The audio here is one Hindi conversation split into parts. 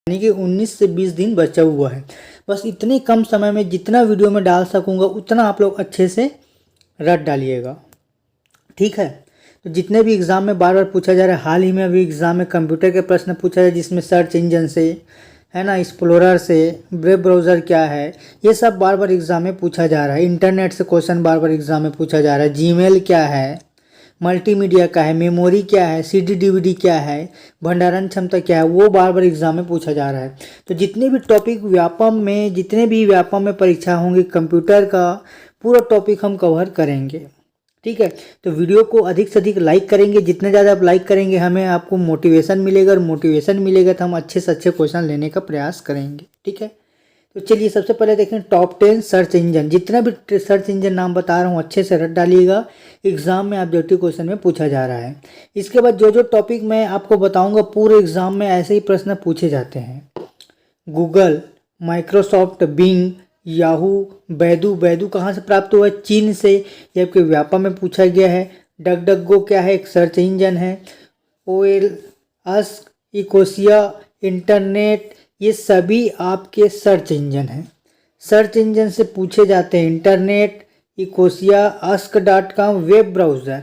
यानी कि 19 से 20 दिन बचा हुआ है। बस इतने कम समय में जितना वीडियो में डाल सकूँगा उतना आप लोग अच्छे से रट डालिएगा, ठीक है। तो जितने भी एग्ज़ाम में बार बार पूछा जा रहा है, हाल ही में अभी एग्ज़ाम में कंप्यूटर के प्रश्न पूछा जाए जिसमें सर्च इंजन से, है ना, एक्सप्लोरर से, वेब ब्राउज़र क्या है, ये सब बार बार एग्ज़ाम में पूछा जा रहा है। इंटरनेट से क्वेश्चन बार बार एग्ज़ाम में पूछा जा रहा है। जीमेल क्या है, मल्टीमीडिया क्या है, मेमोरी क्या है, सीडी डीवीडी क्या है, भंडारण क्षमता क्या है, वो बार बार एग्जाम में पूछा जा रहा है। तो जितने भी टॉपिक जितने भी व्यापम में परीक्षा होंगी कंप्यूटर का पूरा टॉपिक हम कवर करेंगे, ठीक है। तो वीडियो को अधिक से अधिक लाइक करेंगे, जितने ज़्यादा आप लाइक करेंगे हमें आपको मोटिवेशन मिलेगा, और मोटिवेशन मिलेगा तो हम अच्छे से अच्छे क्वेश्चन लेने का प्रयास करेंगे, ठीक है। तो चलिए सबसे पहले देखें टॉप 10 सर्च इंजन। जितना भी सर्च इंजन नाम बता रहा हूँ अच्छे से रट डालिएगा, एग्जाम में ऑब्जेक्टिव क्वेश्चन में पूछा जा रहा है। इसके बाद जो जो टॉपिक मैं आपको बताऊंगा पूरे एग्जाम में ऐसे ही प्रश्न पूछे जाते हैं। Google, Microsoft, Bing, Yahoo, Baidu कहाँ से प्राप्त हुआ है? चीन से। ये आपके व्यापक में पूछा गया है। डगडगो क्या है? एक सर्च इंजन है। ओएल, अस्क, इकोसिया, इंटरनेट, ये सभी आपके सर्च इंजन हैं। सर्च इंजन से पूछे जाते हैं इंटरनेट, इकोसिया, ask.com, वेब ब्राउज़र।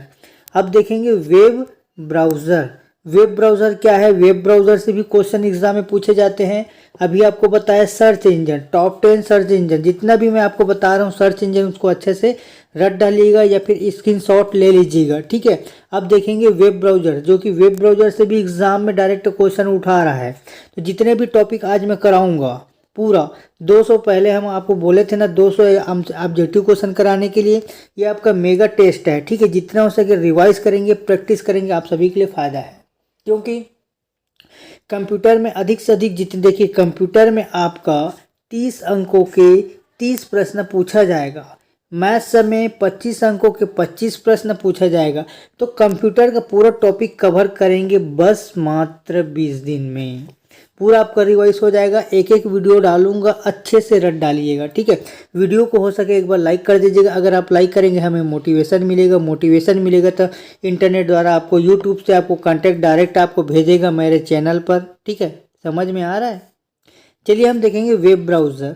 अब देखेंगे वेब ब्राउज़र। वेब ब्राउज़र क्या है? वेब ब्राउज़र से भी क्वेश्चन एग्जाम में पूछे जाते हैं। अभी आपको बताया search engine, top 10 search engine. जितना भी मैं आपको बता रहा हूँ सर्च इंजन उसको अच्छे से रट डालिएगा या फिर स्क्रीनशॉट ले लीजिएगा, ठीक है। अब देखेंगे वेब ब्राउज़र, जो कि वेब ब्राउज़र से भी एग्जाम में डायरेक्ट क्वेश्चन उठा रहा है। तो जितने भी टॉपिक आज मैं कराऊंगा पूरा 200, पहले हम आपको बोले थे ना 200 ऑब्जेक्टिव क्वेश्चन कराने के लिए, ये आपका मेगा टेस्ट है, ठीक है। जितना हो सके रिवाइज करेंगे, प्रैक्टिस करेंगे, आप सभी के लिए फ़ायदा है। क्योंकि कंप्यूटर में अधिक से अधिक जितने, देखिए कंप्यूटर में आपका 30 अंकों के 30 प्रश्न पूछा जाएगा। मैथ्स में 25 अंकों के 25 प्रश्न पूछा जाएगा। तो कंप्यूटर का पूरा टॉपिक कवर करेंगे बस मात्र 20 दिन में। पूरा आपका रिवाइज हो जाएगा। एक एक वीडियो डालूंगा, अच्छे से रट डालिएगा, ठीक है। वीडियो को हो सके एक बार लाइक कर दीजिएगा। अगर आप लाइक करेंगे हमें मोटिवेशन मिलेगा तो इंटरनेट द्वारा आपको यूट्यूब से आपको कांटेक्ट डायरेक्ट आपको भेजेगा मेरे चैनल पर, ठीक है। समझ में आ रहा है? चलिए हम देखेंगे वेब ब्राउज़र।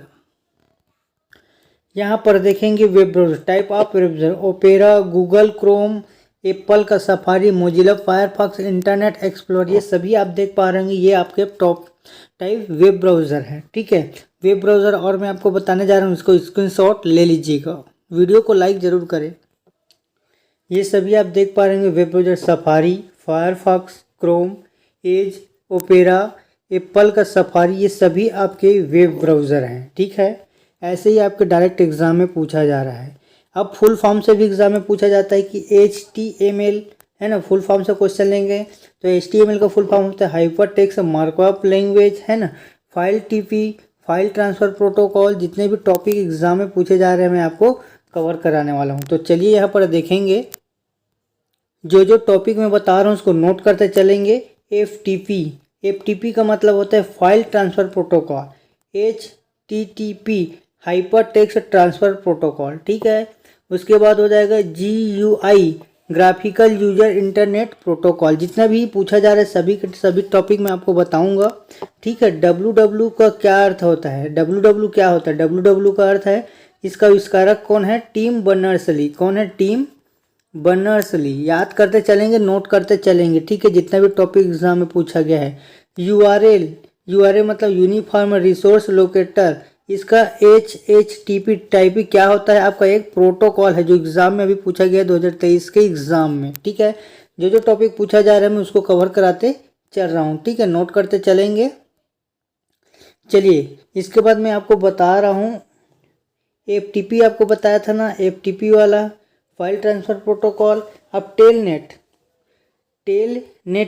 यहाँ पर देखेंगे web browser, type of web browser, Opera, Google Chrome, Apple का Safari, Mozilla Firefox, internet explorer, ये सभी आप देख पा रहे होंगे। ये आपके टॉप टाइप वेब ब्राउज़र है, ठीक है। वेब ब्राउज़र और मैं आपको बताने जा रहा हूँ, इसको स्क्रीनशॉट ले लीजिएगा, वीडियो को लाइक ज़रूर करें। ये सभी आप देख पा रहे होंगे web browser, Safari, Firefox, Chrome, Edge, Opera, Apple का सफारी, ये सभी आपके वेब ब्राउज़र हैं, ठीक है। ऐसे ही आपके डायरेक्ट एग्ज़ाम में पूछा जा रहा है। अब फुल फॉर्म से भी एग्ज़ाम में पूछा जाता है कि HTML, है ना, फुल फॉर्म से क्वेश्चन लेंगे तो HTML का फुल फॉर्म होता है हाइपर टेक्स्ट मार्कअप लैंग्वेज, है ना, file TP, file transfer protocol. जितने भी टॉपिक एग्ज़ाम में पूछे जा रहे हैं मैं आपको कवर कराने वाला हूँ। तो चलिए यहाँ पर देखेंगे, जो जो टॉपिक मैं बता रहा हूँ उसको नोट करते चलेंगे। FTP का मतलब होता है file transfer protocol. HTTP hyper text transfer protocol, ठीक है। उसके बाद हो जाएगा GUI graphical user internet protocol. जितना भी पूछा जा रहा है सभी टॉपिक मैं आपको बताऊंगा, ठीक है। WW का क्या अर्थ होता है? WW क्या होता है? WW का अर्थ है, इसका आविष्कारक कौन है? Tim Berners-Lee. कौन है? Tim Berners-Lee. याद करते चलेंगे, नोट करते चलेंगे, ठीक है। जितना भी टॉपिक एग्जाम में पूछा गया है। URL मतलब यूनिफॉर्म रिसोर्स लोकेटर। इसका HTTP टाइप क्या होता है? आपका एक प्रोटोकॉल है जो एग्जाम में अभी पूछा गया है 2023 के एग्जाम में, ठीक है। जो जो टॉपिक पूछा जा रहा है मैं उसको कवर कराते चल रहा हूँ, ठीक है। नोट करते चलेंगे। चलिए इसके बाद मैं आपको बता रहा हूँ FTP, आपको बताया था ना FTP वाला फाइल ट्रांसफ़र प्रोटोकॉल। अब टेलनेट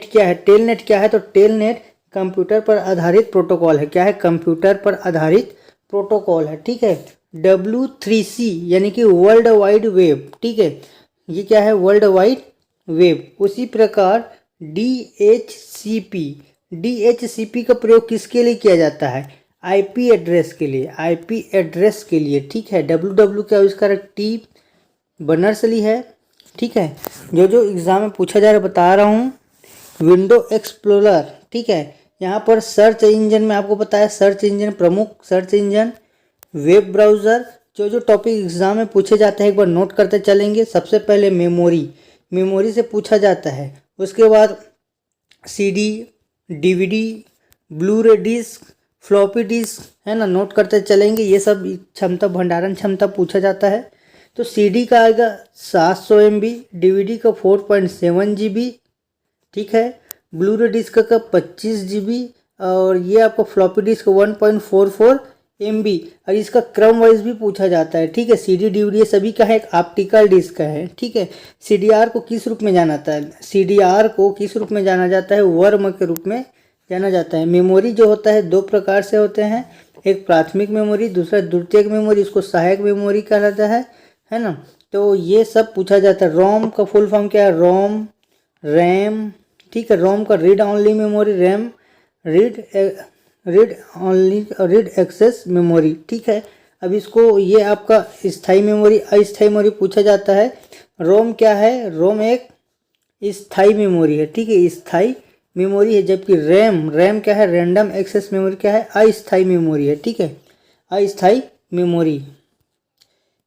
क्या है? तो टेलनेट कंप्यूटर पर आधारित प्रोटोकॉल है। क्या है? कंप्यूटर पर आधारित प्रोटोकॉल है, ठीक है। W3C यानी कि वर्ल्ड वाइड वेब, ठीक है। ये क्या है? World wide web. उसी प्रकार DHCP का प्रयोग किसके लिए किया जाता है? IP एड्रेस के लिए, ठीक है। WW का आविष्कारक टी बर्नर्स-ली है, ठीक है। जो जो एग्ज़ाम में पूछा जा रहा है बता रहा हूँ। विंडो एक्सप्लोरर, ठीक है, यहाँ पर सर्च इंजन में आपको पता है, सर्च इंजन प्रमुख, सर्च इंजन, वेब ब्राउज़र। जो टॉपिक एग्ज़ाम में पूछे जाते हैं एक बार नोट करते चलेंगे। सबसे पहले मेमोरी, मेमोरी से पूछा जाता है। उसके बाद सीडी, डीवीडी, ब्लू रे डिस्क, फ्लॉपी डिस्क, है ना, नोट करते चलेंगे। ये सब क्षमता, भंडारण क्षमता पूछा जाता है। तो सीडी का आएगा 700 MB, डीवीडी का 4.7 GB, ठीक है, ब्लू रे डिस्क का 25 GB, और ये आपका फ्लॉपी डिस्क 1.44 MB। और इसका क्रम वाइज भी पूछा जाता है, ठीक है। सीडी, डीवीडी ये सभी का है, एक ऑप्टिकल डिस्क का है, ठीक है। सीडीआर को किस रूप में जाना जाता है? सीडीआर को किस रूप में जाना जाता है? वर्म के रूप में जाना जाता है। मेमोरी जो होता है दो प्रकार से होते हैं, एक प्राथमिक मेमोरी, दूसरा द्वितीयक मेमोरी, इसको सहायक मेमोरी कहा जाता है ना। तो ये सब पूछा जाता है। रोम का फुल फॉर्म क्या है? रोम, रैम, ठीक है। रोम का read only memory, RAM read access memory, ठीक है। अब इसको, ये आपका स्थायी मेमोरी, अस्थायी मेमोरी पूछा जाता है। रोम क्या है? रोम एक स्थायी मेमोरी है, ठीक है, स्थायी मेमोरी है। जबकि रैम क्या है? रैंडम एक्सेस मेमोरी क्या है? अस्थायी मेमोरी है, ठीक है, अस्थायी मेमोरी।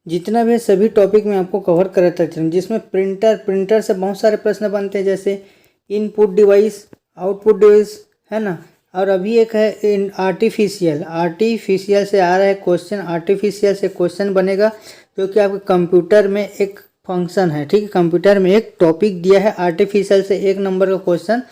जितना भी सभी टॉपिक में आपको कवर कराता चलूँ, जिसमें प्रिंटर से बहुत सारे प्रश्न बनते हैं, जैसे इनपुट डिवाइस, आउटपुट डिवाइस, है ना। और अभी एक है आर्टिफिशियल से आ रहा है क्वेश्चन, आर्टिफिशियल से क्वेश्चन बनेगा, जो कि आपके कंप्यूटर में एक फंक्शन है, ठीक है। कंप्यूटर में एक टॉपिक दिया है, आर्टिफिशियल से 1 नंबर का क्वेश्चन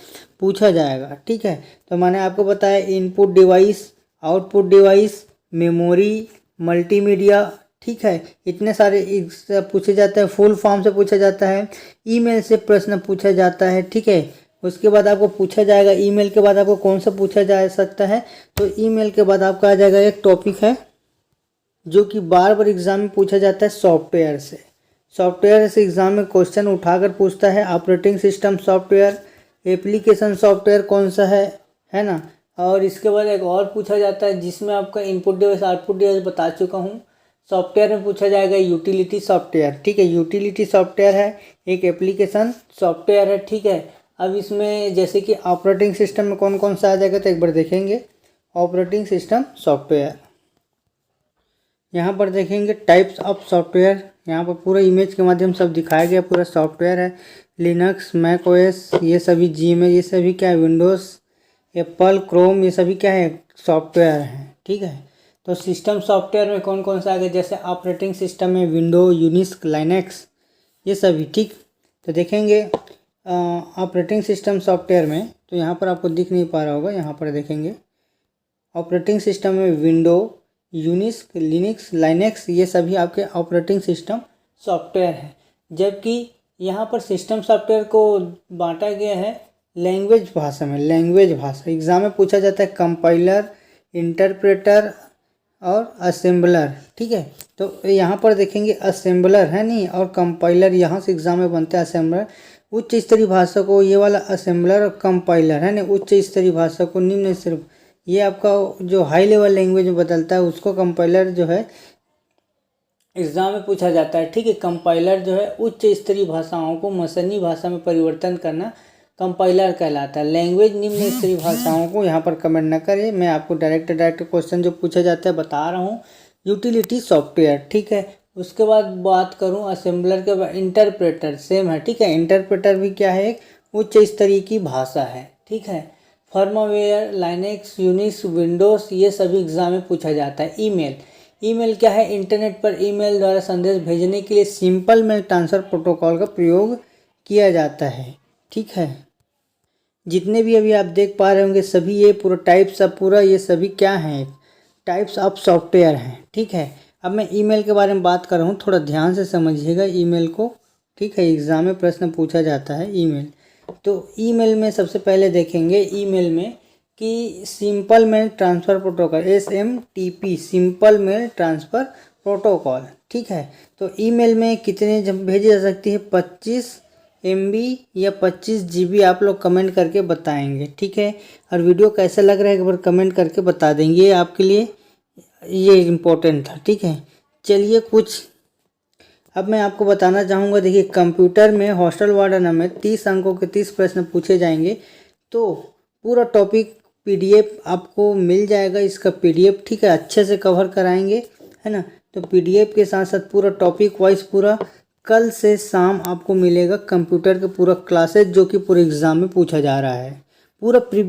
पूछा जाएगा, ठीक है। तो मैंने आपको बताया input device, output device, memory, multimedia, ठीक है, इतने सारे पूछे जाते हैं। फुल फॉर्म से पूछा जाता है, ईमेल से प्रश्न पूछा जाता है, ठीक है। उसके बाद आपको पूछा जाएगा, ईमेल के बाद आपको कौन सा पूछा जा सकता है? तो ईमेल के बाद आपका आ जाएगा एक टॉपिक है जो कि बार बार एग्जाम में पूछा जाता है, सॉफ्टवेयर से। सॉफ्टवेयर से एग्जाम में क्वेश्चन उठाकर पूछता है। Operating system software, application software कौन सा है ना। और इसके बाद एक और पूछा जाता है जिसमें आपका इनपुट डिवाइस, आउटपुट डिवाइस बता चुका हूँ। सॉफ्टवेयर में पूछा जाएगा यूटिलिटी सॉफ्टवेयर, ठीक है, यूटिलिटी सॉफ्टवेयर है, एक एप्लीकेशन सॉफ्टवेयर है, ठीक है। अब इसमें जैसे कि ऑपरेटिंग सिस्टम में कौन कौन सा आ जाएगा, तो एक बार देखेंगे। ऑपरेटिंग सिस्टम सॉफ्टवेयर, यहाँ पर देखेंगे टाइप्स ऑफ सॉफ्टवेयर, यहाँ पर पूरा इमेज के माध्यम से दिखाया गया पूरा सॉफ्टवेयर है। लिनक्स, मैक ओएस, ये सभी जीमेल, ये सभी क्या है, विंडोज़, एप्पल, क्रोम, ये सभी क्या है, सॉफ्टवेयर हैं, ठीक है। तो सिस्टम सॉफ्टवेयर में कौन कौन सा आ गया, जैसे ऑपरेटिंग सिस्टम में विंडो, यूनिक्स, लाइनेक्स, ये सभी, ठीक। तो देखेंगे ऑपरेटिंग सिस्टम सॉफ्टवेयर में, तो यहाँ पर आपको दिख नहीं पा रहा होगा, यहाँ पर देखेंगे ऑपरेटिंग सिस्टम में विंडो, यूनिक्स, लिनक्स, लाइनेक्स, ये सभी आपके ऑपरेटिंग सिस्टम सॉफ्टवेयर है। जबकि यहाँ पर सिस्टम सॉफ्टवेयर को बांटा गया है लैंग्वेज भाषा में। लैंग्वेज भाषा एग्जाम में पूछा जाता है, कंपाइलर, इंटरप्रेटर और असेंबलर, ठीक है। तो यहाँ पर देखेंगे असेंबलर है नहीं, और कंपाइलर यहाँ से एग्जाम में बनता है असेंबलर। उच्च स्तरीय भाषा को ये वाला असेंबलर और कंपाइलर है ना, उच्च स्तरीय भाषा को निम्न स्तरीय, ये आपका जो हाई लेवल लैंग्वेज में बदलता है उसको कंपाइलर जो है एग्जाम में पूछा जाता है, ठीक है। कंपाइलर जो है उच्च स्तरीय भाषाओं को मसनी भाषा में परिवर्तन करना कंपाइलर कहलाता है। लैंग्वेज निम्न स्तरीय भाषाओं को, यहाँ पर कमेंट न करें, मैं आपको डायरेक्ट क्वेश्चन जो पूछा जाता है बता रहा हूँ। यूटिलिटी सॉफ्टवेयर, ठीक है। उसके बाद बात करूँ असेंबलर के बाद, इंटरप्रेटर सेम है, ठीक है। इंटरप्रेटर भी क्या है, एक उच्च स्तरीय की भाषा है, ठीक है। फर्मवेयर, लाइनेक्स, यूनिक्स, विंडोज़, ये सभी एग्जाम में पूछा जाता है। ईमेल क्या है, इंटरनेट पर ईमेल द्वारा संदेश भेजने के लिए सिंपल मेल ट्रांसफ़र प्रोटोकॉल का प्रयोग किया जाता है, ठीक है। जितने भी अभी आप देख पा रहे होंगे सभी ये पूरा टाइप्स ऑफ, पूरा ये सभी क्या हैं, टाइप्स ऑफ सॉफ्टवेयर हैं, ठीक है। अब मैं ईमेल के बारे में बात कर रहा हूँ, थोड़ा ध्यान से समझिएगा ईमेल को, ठीक है। एग्जाम में प्रश्न पूछा जाता है ईमेल। तो ईमेल में सबसे पहले देखेंगे ईमेल में कि simple mail transfer protocol, SMTP, simple mail transfer protocol, ठीक है। तो ईमेल में कितने जब भेजी जा सकती है, 25 MB या 25 GB, आप लोग कमेंट करके बताएंगे, ठीक है। और वीडियो कैसा लग रहा है एक बार कमेंट करके बता देंगे, आपके लिए ये इम्पोर्टेंट था, ठीक है। चलिए कुछ अब मैं आपको बताना चाहूँगा। देखिए कंप्यूटर में हॉस्टल वार्डन में 30 अंकों के 30 प्रश्न पूछे जाएंगे। तो पूरा टॉपिक पीडीएफ आपको मिल जाएगा, इसका पीडीएफ, ठीक है, अच्छे से कवर कराएंगे, है ना। तो पीडीएफ के साथ साथ पूरा टॉपिक वाइज पूरा कल से शाम आपको मिलेगा कंप्यूटर के पूरा क्लासेस, जो कि पूरे एग्ज़ाम में पूछा जा रहा है, पूरा प्रीवियस